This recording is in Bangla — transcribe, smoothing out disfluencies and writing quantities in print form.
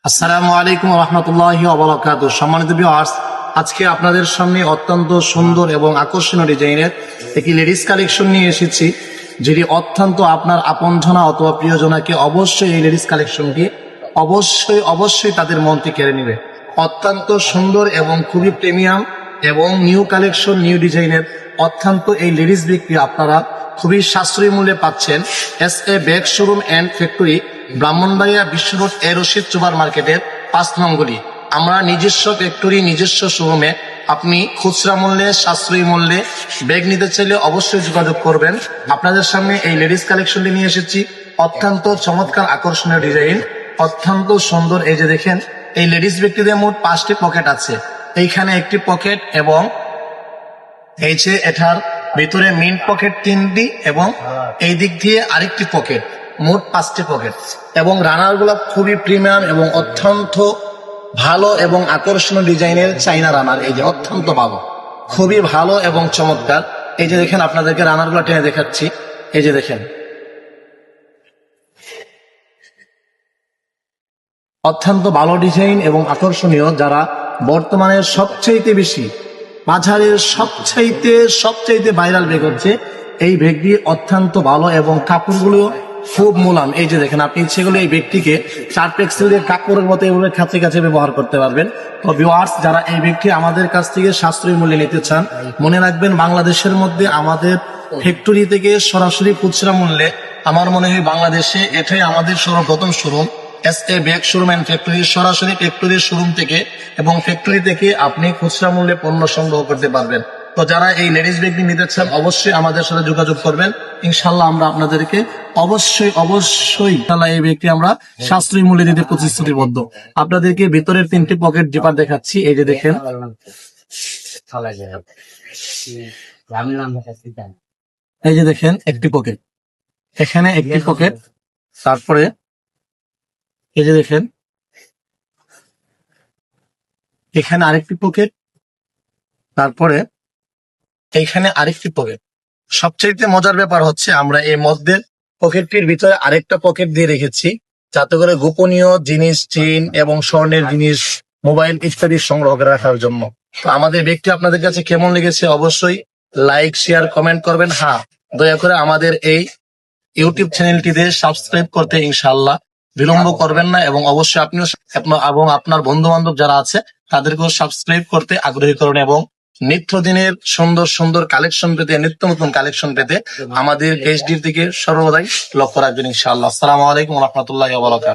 আসসালামু আলাইকুম রহমতুল্লাহি ওয়া বারাকাতুহু। সম্মানিত ভিউয়ার্স, আজকে আপনাদের সামনে অত্যন্ত সুন্দর এবং আকর্ষণীয় ডিজাইনের একটি লেডিস কালেকশন নিয়ে এসেছি, যেটি অত্যন্ত আপনার আপনজনা অথবা প্রিয়জনাকে অবশ্যই এই লেডিস কালেকশনটি অবশ্যই তাদের মনকে কেড়ে নেবে। অত্যন্ত সুন্দর এবং খুবই প্রিমিয়াম এবং নিউ কালেকশন, নিউ ডিজাইনের অত্যন্ত এই লেডিস বিক্রি আপনারা খুবই সাশ্রয়ী মূল্যে পাচ্ছেন S A bag showroom and factory, Brahmanbaria বিশ্ব রোড এ রশিদ সুপার মার্কেটের 5 নং গলি। আমরা নিজস্ব ফ্যাক্টরি, নিজস্ব শোরুমে আপনি খুচরা মূল্যে, সাশ্রয়ী মূল্যে ব্যাগ নিতে চাইলে অবশ্যই যোগাযোগ করবেন। আপনাদের সামনে এই লেডিস কালেকশনটি নিয়ে এসেছি, অত্যন্ত চমৎকার আকর্ষণীয় ডিজাইন, অত্যন্ত সুন্দর। এই যে দেখেন, এই লেডিস ব্যাগটিতে মোট 5টি পকেট আছে। এইখানে একটি পকেট এবং এই যে এটার ভিতরে মেইন পকেট 3টি এবং এই দিক দিয়ে আরেকটি পকেট, মোট 5টি পকেট। এবং রানার গুলা খুবই প্রিমিয়াম এবং অত্যন্ত ভালো এবং আকর্ষণীয় ডিজাইনের চাইনা রানার। এই যে অত্যন্ত ভালো, খুবই ভালো এবং চমৎকার। এই যে দেখেন, আপনাদেরকে রানার গুলা টেনে দেখাচ্ছি। এই যে দেখেন, অত্যন্ত ভালো ডিজাইন এবং আকর্ষণীয়। যারা বর্তমানে সবচাইতে বেশি বাজারের সবচাইতে ভাইরাল ব্যাগ হচ্ছে এই ব্যাগটি, অত্যন্ত ভালো এবং কাপড়গুলো খুব মোলাম। এই যে দেখেন, আপনি ইচ্ছে করলে এই ব্যাগটিকে 4 পেক্সেল দিয়ে কাপড়ের মতো এভাবে কাছে ব্যবহার করতে পারবেন। তো ভিউয়ার্স, যারা এই ব্যাগটি আমাদের কাছ থেকে সাশ্রয়ী মূল্যে নিতে চান, মনে রাখবেন বাংলাদেশের মধ্যে আমাদের ফ্যাক্টরি থেকে সরাসরি খুচরা মূল্যে, আমার মনে হয় বাংলাদেশে এটাই আমাদের সর্বপ্রথম showroom S A bag showroom and factory. সরাসরি ফ্যাক্টরির শোরুম থেকে এবং ফ্যাক্টরি থেকে আপনি খুচরা মূল্যে পণ্য সংগ্রহ করতে পারবেন। তো যারা এই লেডিস ব্যাগটি নিতে চান অবশ্যই আমাদের সাথে যোগাযোগ করবেন। ইনশাল্লাহ আমরা আপনাদেরকে অবশ্যই এই ব্যাগটি আমরা সাশ্রয়ী মূল্যে দিতে প্রতিশ্রুতিবদ্ধ। আপনাদেরকে ভিতরের 3টি পকেট জিপার দেখাচ্ছি। এই যে দেখেন, এই যে দেখেন একটি পকেট, এখানে একটি পকেট, তারপরে এই যে দেখেন এখানে আরেকটি পকেট, তারপরে এইখানে আরেকটি পকেট। সবচেয়ে মজার ব্যাপার হচ্ছে আমরা এই মধ্যে পকেটটির ভিতরে আরেকটা পকেট দিয়ে রেখেছি, যাতে করে গোপনীয় জিনিস, চেইন এবং স্বর্ণের জিনিস, মোবাইল ইত্যাদি সংগ্রহ করে রাখার জন্য। তো আমাদের ব্যাগটি আপনাদের কাছে কেমন লেগেছে অবশ্যই লাইক, শেয়ার, কমেন্ট করবেন। হ্যাঁ, দয়া করে আমাদের এই ইউটিউব চ্যানেলটিতে সাবস্ক্রাইব করতে ইনশাআল্লাহ বিলম্ব করবেন না, এবং অবশ্যই আপনিও এবং আপনার বন্ধু বান্ধব যারা আছে তাদেরকেও সাবস্ক্রাইব করতে আগ্রহী করুন, এবং নিত্যদিনের সুন্দর কালেকশন পেতে, নিত্য নতুন কালেকশন পেতে আমাদের পেজটির দিকে সর্বদাই লক্ষ্য রাখবেন ইনশাআল্লাহ। আসসালামু আলাইকুম ওয়া রাহমাতুল্লাহি ওয়া বারাকাতুহু।